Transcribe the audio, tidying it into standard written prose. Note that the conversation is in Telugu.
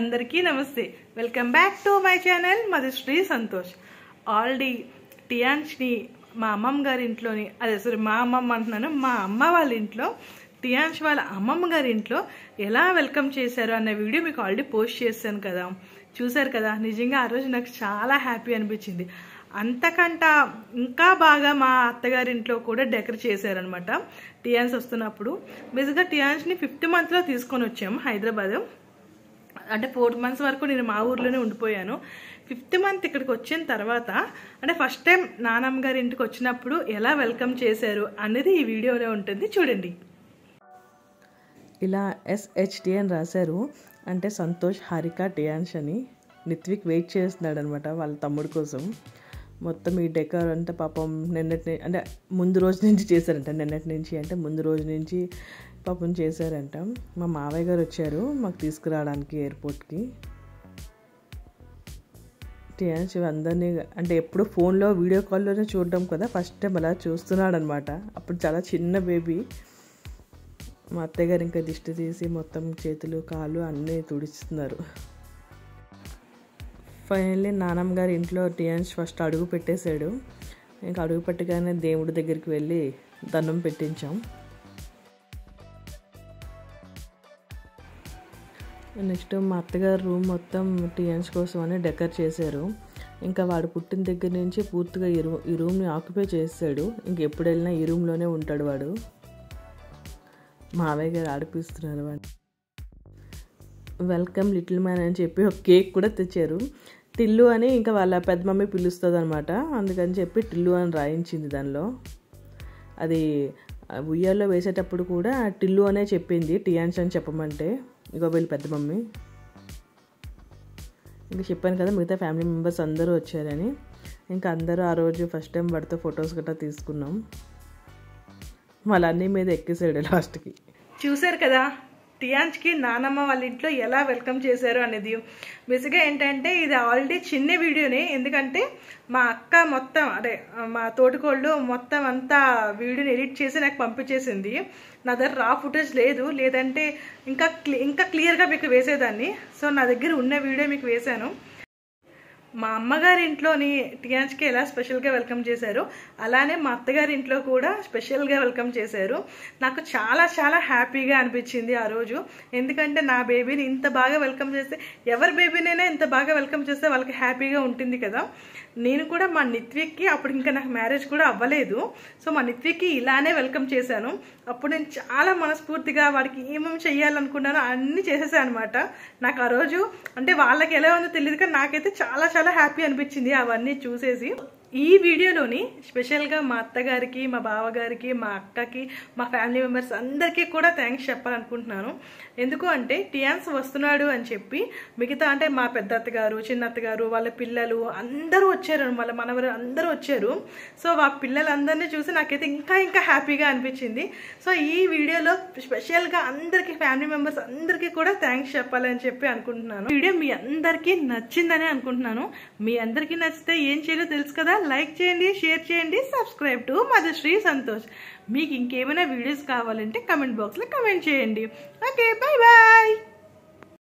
అందరికీ నమస్తే. Welcome back to my channel Madhushri Santosh. Already టియాన్ష్ని మా అమ్మమ్మ గారి ఇంట్లోని, అదే సరే మా అమ్మమ్మ అంటున్నాను, మా అమ్మ వాళ్ళ ఇంట్లో టియాన్ష్ వాళ్ళ అమ్మమ్మ గారి ఇంట్లో ఎలా వెల్కమ్ చేశారు అన్న వీడియో మీకు ఆల్రెడీ పోస్ట్ చేశాను కదా, చూశారు కదా. నిజంగా ఆ రోజు నాకు చాలా హ్యాపీ అనిపించింది. అంతకంట ఇంకా బాగా మా అత్తగారింట్లో కూడా డెకరేట్ చేశారనమాట. టియాన్స్ వస్తున్నప్పుడు బేసిక్గా టియాన్స్ని 5th monthలో తీసుకొని వచ్చాము హైదరాబాద్. అంటే 4 months వరకు నేను మా ఊర్లోనే ఉండిపోయాను. 5th month ఇక్కడికి వచ్చిన తర్వాత అంటే ఫస్ట్ టైం నానమ్మ గారి ఇంటికి వచ్చినప్పుడు ఎలా వెల్కమ్ చేశారు అనేది ఈ వీడియోలో ఉంటుంది, చూడండి. ఇలా SHT అని రాశారు, అంటే సంతోష్ హారిక టియాన్స్ అని. నిత్విక్ వెయిట్ చేస్తున్నాడు అనమాట వాళ్ళ తమ్ముడు కోసం. మొత్తం ఈ డెకర్ అంటే పాపం నిన్నటి అంటే ముందు రోజు నుంచి చేశారంట. నిన్నటి నుంచి అంటే ముందు రోజు నుంచి పాపం చేశారంట. మా మావయ్య గారు వచ్చారు మాకు తీసుకురావడానికి ఎయిర్పోర్ట్కి. టియాన్స్ అందరినీ అంటే ఎప్పుడు ఫోన్లో వీడియో కాల్లోనే చూడడం కదా, ఫస్ట్ టైం అలా చూస్తున్నాడు అనమాట. అప్పుడు చాలా చిన్న బేబీ. మా అత్తయ్య గారు ఇంకా దిష్టి తీసి మొత్తం చేతులు కాళ్ళు అన్నీ తుడుస్తున్నారు. ఫైనల్లీ నానమ్మ గారి ఇంట్లో టియాన్స్ ఫస్ట్ అడుగు పెట్టేశాడు. ఇంకా అడుగు పెట్టగానే దేవుడి దగ్గరికి వెళ్ళి దండం పెట్టించాం. నెక్స్ట్ మా అత్తగారు రూమ్ మొత్తం టియాన్స్ కోసం అని డెకర్ చేశారు. ఇంకా వాడు పుట్టిన దగ్గర నుంచి పూర్తిగా ఈ రూమ్ని ఆక్యుపై చేశాడు. ఇంకెప్పుడు వెళ్ళినా ఈ రూమ్లోనే ఉంటాడు వాడు. మావయ్య గారు ఆడిపిస్తున్నారు వాడు. వెల్కమ్ లిటిల్ మ్యాన్ అని చెప్పి ఒక కేక్ కూడా తెచ్చారు. టిల్లు అని ఇంకా వాళ్ళ పెద్ద మమ్మీ పిలుస్తుంది అనమాట, అందుకని చెప్పి టిల్లు అని రాయించింది దానిలో. అది ఉయ్యాల్లో వేసేటప్పుడు కూడా టిల్లు అనే చెప్పింది, టియాన్స్ అని చెప్పమంటే. ఇగో వీళ్ళు పెద్ద మమ్మీ. ఇంకా చెప్పాను కదా మిగతా ఫ్యామిలీ మెంబర్స్ అందరూ వచ్చారని. ఇంకా అందరూ ఆ రోజు ఫస్ట్ టైం వాడితో ఫొటోస్ గట్రా తీసుకున్నాం. వాళ్ళన్నీ మీద ఎక్కేసాడు లాస్ట్కి. చూశారు కదా టియాన్స్కి నానమ్మ వాళ్ళ ఇంట్లో ఎలా వెల్కమ్ చేశారు అనేది. బేసిక్గా ఏంటంటే ఇది ఆల్రెడీ చిన్న వీడియోనే, ఎందుకంటే మా అక్క మొత్తం అదే మా తోటికోళ్ళు మొత్తం అంతా వీడియోని ఎడిట్ చేసి నాకు పంపించేసింది. నా దగ్గర రా ఫుటేజ్ లేదు, లేదంటే ఇంకా క్లియర్గా మీకు వేసేదాన్ని. సో నా దగ్గర ఉన్న వీడియో మీకు వేశాను. మా అమ్మగారి ఇంట్లోని టియాన్స్కి ఎలా స్పెషల్గా వెల్కమ్ చేశారు, అలానే మా అత్తగారి ఇంట్లో కూడా స్పెషల్గా వెల్కమ్ చేశారు. నాకు చాలా చాలా హ్యాపీగా అనిపించింది ఆ రోజు. ఎందుకంటే నా బేబీని ఇంత బాగా వెల్కమ్ చేస్తే, ఎవరి బేబీనైనా ఇంత బాగా వెల్కమ్ చేస్తే వాళ్ళకి హ్యాపీగా ఉంటుంది కదా. నేను కూడా మా నిత్విక్కి అప్పుడు ఇంకా నాకు మ్యారేజ్ కూడా అవ్వలేదు, సో మా నిత్విక్కి ఇలానే వెల్కమ్ చేశాను. అప్పుడు నేను చాలా మనస్ఫూర్తిగా వాడికి ఏమేమి చెయ్యాలనుకున్నానో అన్నీ చేసేసాను అనమాట. నాకు ఆ రోజు అంటే వాళ్ళకి ఎలా ఉందో తెలియదు కానీ నాకైతే చాలా చాలా హ్యాపీ అనిపించింది అవన్నీ చూసేసి. ఈ వీడియోలోని స్పెషల్గా మా అత్తగారికి, మా బావగారికి, మా అక్కకి, మా ఫ్యామిలీ మెంబర్స్ అందరికీ కూడా థ్యాంక్స్ చెప్పాలనుకుంటున్నాను. ఎందుకు అంటే టియాన్స్ వస్తున్నాడు అని చెప్పి మిగతా అంటే మా పెద్ద అత్తగారు, చిన్న అత్తగారు, వాళ్ళ పిల్లలు అందరూ వచ్చారు, వాళ్ళ మనవరు అందరూ వచ్చారు. సో ఆ పిల్లలందరినీ చూసి నాకైతే ఇంకా ఇంకా హ్యాపీగా అనిపించింది. సో ఈ వీడియోలో స్పెషల్గా అందరికీ ఫ్యామిలీ మెంబర్స్ అందరికీ కూడా థ్యాంక్స్ చెప్పాలని చెప్పి అనుకుంటున్నాను. వీడియో మీ అందరికీ నచ్చిందని అనుకుంటున్నాను. మీ అందరికీ నచ్చితే ఏం చేయాలో తెలుసు కదా, లైక్ చేయండి, షేర్ చేయండి, సబ్స్క్రైబ్ టు మధుశ్రీ సంతోష్. మీకు ఇంకేమైనా వీడియోస్ కావాలంటే కమెంట్ బాక్స్లో కమెంట్ చేయండి. Okay, bye bye.